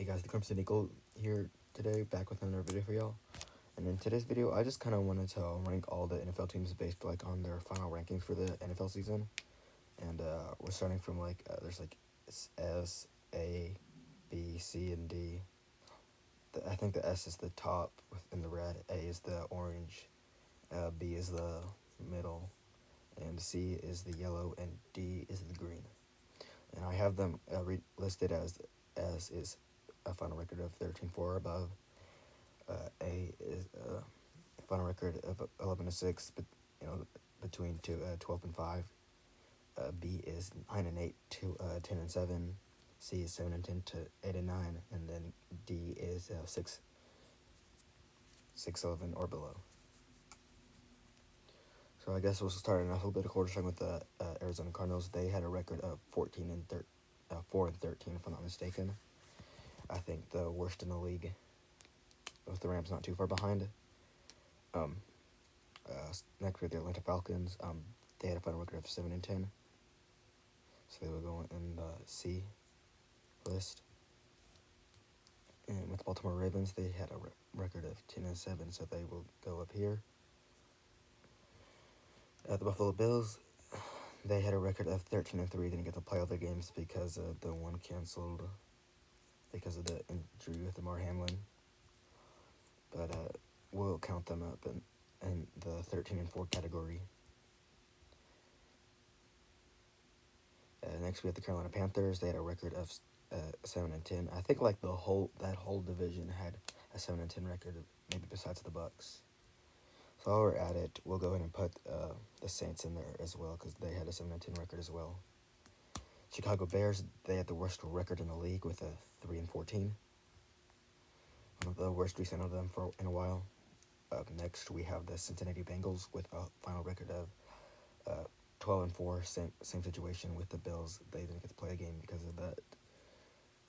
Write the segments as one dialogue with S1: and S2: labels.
S1: Guys, the Crimson Eagle here today, back with another video for y'all. And in today's video, I just kind of wanted to rank all the NFL teams based on their final rankings for the NFL season. And we're starting from there's S, A, B, C, and D. I think the S is the top in the red, A is the orange, B is the middle, and C is the yellow, and D is the green. And I have them listed as is a final record of 13-4 or above. A is a final record of 11-6, but between 12-5. B is 9-8 to 10-7. C is 7-10 to 8-9, and then D is 6-11 or below. So I guess we'll start in alphabetical order, starting with the Arizona Cardinals. They had a record of 4-13, if I'm not mistaken. I think the worst in the league, with the Rams not too far behind. Next we have the Atlanta Falcons. They had a final record of 7-10, so they will go in the C list. And with the Baltimore Ravens, they had a record of 10-7, so they will go up here. The Buffalo Bills, they had a record of 13-3. Didn't get to play all their games because the one canceled because of the injury with Damar Hamlin. But we'll count them up in the 13-4 category. Next we have the Carolina Panthers. They had a record of 7-10. I think that whole division had a 7-10 record, maybe besides the Bucks. So while we're at it, we'll go ahead and put the Saints in there as well, because they had a 7-10 record as well. Chicago Bears, they had the worst record in the league with a 3-14. One of the worst we've seen of them in a while. Next, we have the Cincinnati Bengals with a final record of 12-4. Same situation with the Bills. They didn't get to play a game because of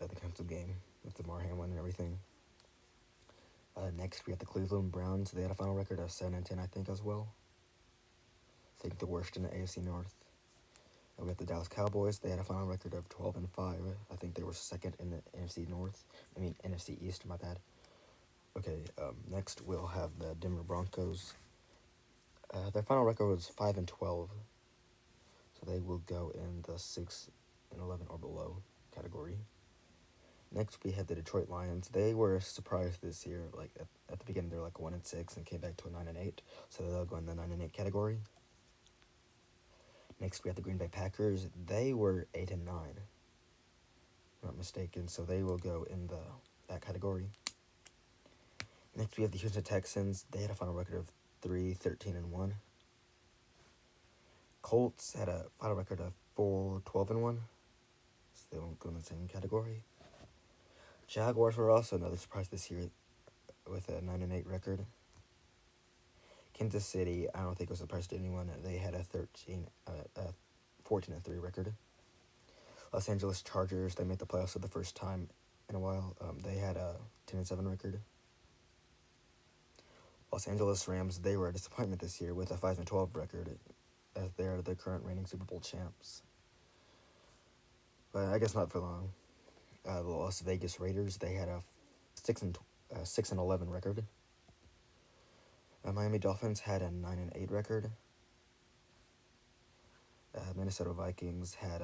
S1: the canceled game with Damar Hamlin and everything. Next, we have the Cleveland Browns. They had a final record of 7-10, I think, as well. I think the worst in the AFC North. We have the Dallas Cowboys. They had a final record of 12-5. I think they were second in the NFC East, my bad. Okay, next we'll have the Denver Broncos. Their final record was 5-12, so they will go in the 6-11 or below category. Next, we have the Detroit Lions. They were surprised this year. At the beginning, they're 1-6 and came back to a 9-8, so they'll go in the 9-8 category. Next, we have the Green Bay Packers. They were 8-9, if I'm not mistaken, so they will go in that category. Next, we have the Houston Texans. They had a final record of 3-13-1. Colts had a final record of 4-12-1, so they won't go in the same category. Jaguars were also another surprise this year with a 9-8 record. Kansas City, I don't think it was a surprise to anyone. They had a 14-3 record. Los Angeles Chargers, they made the playoffs for the first time in a while. They had a 10-7 record. Los Angeles Rams, they were a disappointment this year with a 5-12 record, as they are the current reigning Super Bowl champs. But I guess not for long. The Las Vegas Raiders, they had a 6-11 record. Miami Dolphins had a 9-8 record. Minnesota Vikings had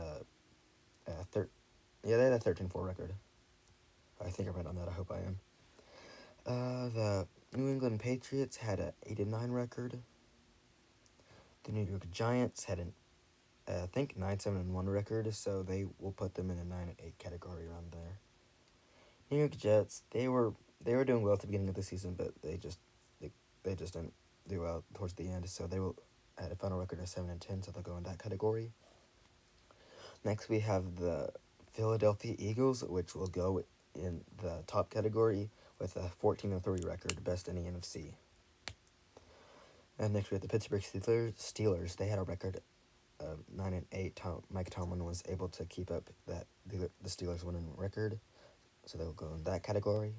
S1: they had a 13-4 record. I think I'm right on that. I hope I am. The New England Patriots had a 8-9 record. The New York Giants had I think 9-7-1 record, so they will put them in a 9-8 category around there. New York Jets, they were doing well at the beginning of the season, but they just didn't do well towards the end, so they will at a final record of 7-10, so they'll go in that category. Next, we have the Philadelphia Eagles, which will go in the top category with a 14-3 record, best in the NFC. And next, we have the Pittsburgh Steelers. They had a record of 9-8. Mike Tomlin was able to keep up the Steelers' winning record, so they will go in that category.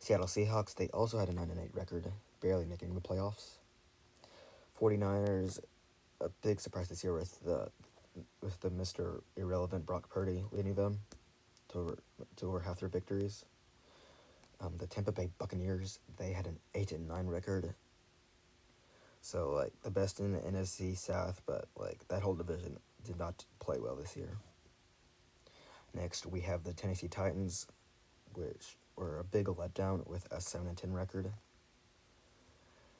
S1: Seattle Seahawks, they also had a 9-8 record, barely making the playoffs. 49ers, a big surprise this year with the Mr. Irrelevant Brock Purdy leading them to over half their victories. The Tampa Bay Buccaneers, they had an 8-9 record. So like the best in the NFC South, but like that whole division did not play well this year. Next, we have the Tennessee Titans, which were a big letdown with a 7-10 record.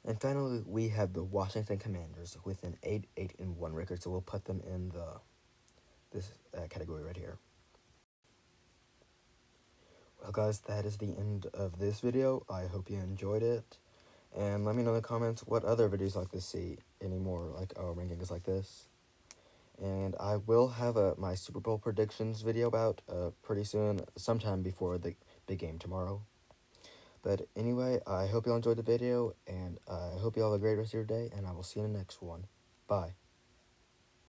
S1: And finally, we have the Washington Commanders with an 8-1 record. So we'll put them in this category right here. Well, guys, that is the end of this video. I hope you enjoyed it. And let me know in the comments what other videos you'd like to see, any more like rankings like this. And I will have my Super Bowl predictions video out pretty soon, sometime before the big game tomorrow. But anyway, I hope you all enjoyed the video, and I hope you all have a great rest of your day, and I will see you in the next one. Bye.